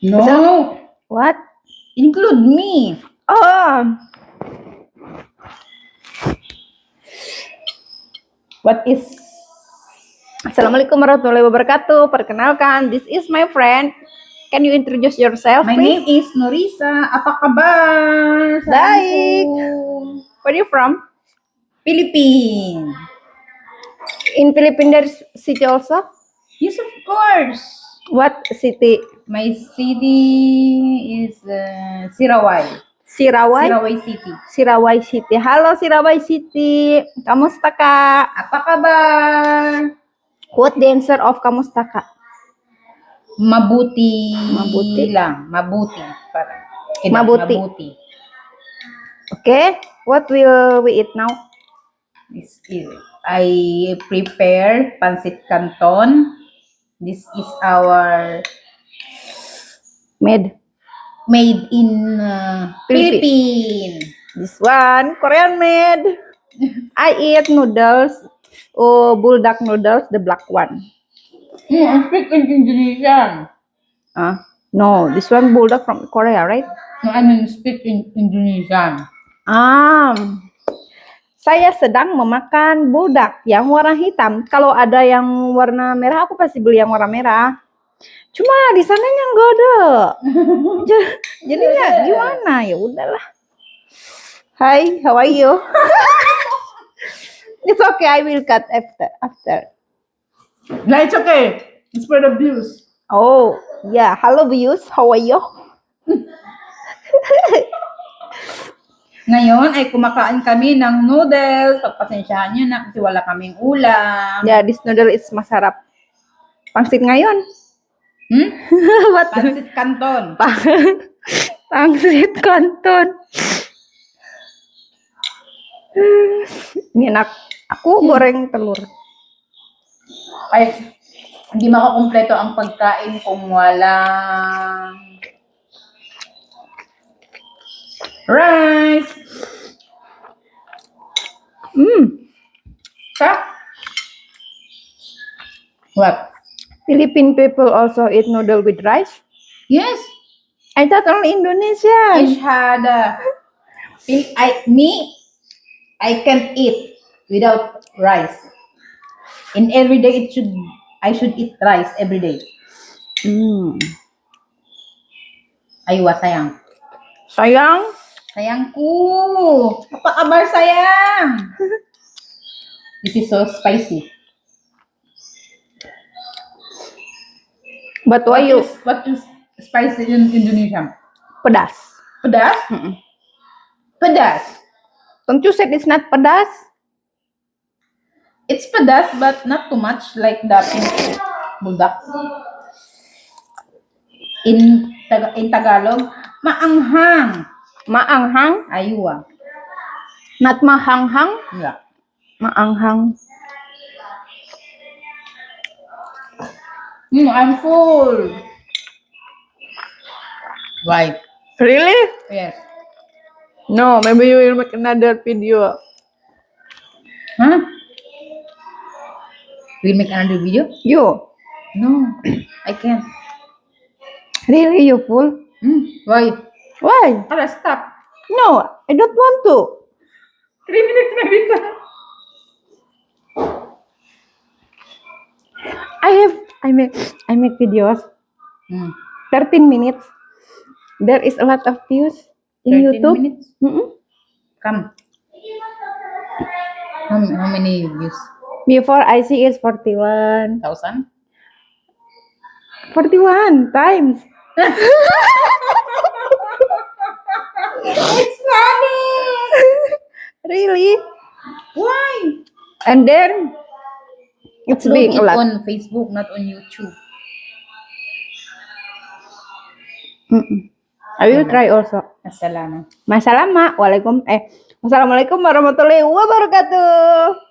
No, What? include me. Oh, What is? Assalamualaikum warahmatullahi wabarakatuh. Perkenalkan, this is my friend. Can you introduce yourself, My please? name is Norisa. Apa kabar? Baik. Assalamualaikum. Where are you from? Philippines. In Philippines, there's city also. Yes, of course. What city? My city is Sirawai. Sirawai. Sirawai City. Sirawai City. Halo Sirawai City. Kamusta Kak? Apa kabar? What the answer of kamusta Kak? Mabuti. Mabuti? Lang. Mabuti. Parang. Mabuti. Mabuti. Okay. What will we eat now? I prepare pancit canton. This is our Made. made in Philippines. This one Korean made. I eat noodles. Oh, bulldog noodles, the black one. I speak in Indonesian. No, this one bulldog from Korea, right? No, I mean speak in Indonesian. Saya sedang memakan bulldog yang warna hitam. Kalau ada yang warna merah, aku pasti beli yang warna merah. Cuma di sananya nggak ada. Jadinya gimana? Ya udahlah. Hi, how are you? It's okay, I will cut after. No, it's okay. It's for the views. Oh, yeah. Hello, views. How are you? Ngayon ay kumakain kami ng noodles. Pagpasensyahan nyo na kasi wala kaming ulam. Yeah, this noodle is masarap. Pangsit ngayon. What? Pancit canton. Pangsit kanton. Ini enak. Aku goreng telur. Ay, hindi makakumpleto ang pagkain kung walang rice. Ka? What? Philippine people also eat noodle with rice. Yes. I thought only Indonesian. Ishada. I can't eat without rice. In every day I should eat rice every day. Aywa, sayang. Sayang. Sayangku. Apa kabar sayang? This is so spicy. But why you What is spicy in Indonesia? pedas? Pedas? Pedas. Don't you said it's not pedas? It's pedas but not too much like the buldak. In Tagalog, maanghang. Maanghang? Aywa. Not mahanghang? Yeah. Maanghang. I'm full. Why? Really? Yes. No, maybe you will make another video. Huh? We'll make another video? You? No, I can't. Really, you full? Why? Why? Tara, stop. No, I don't want to. 3 minutes na bisa. I make videos. 13 minutes. There is a lot of views in 13 YouTube. minutes? Come. How many views? Before I see is 41. 1,000? 41 times. It's funny. Really? Why? And then it's Upload being it a lot. on Facebook, not on YouTube. I will try also. Assalamualaikum. Wassalamualaikum warahmatullahi wabarakatuh.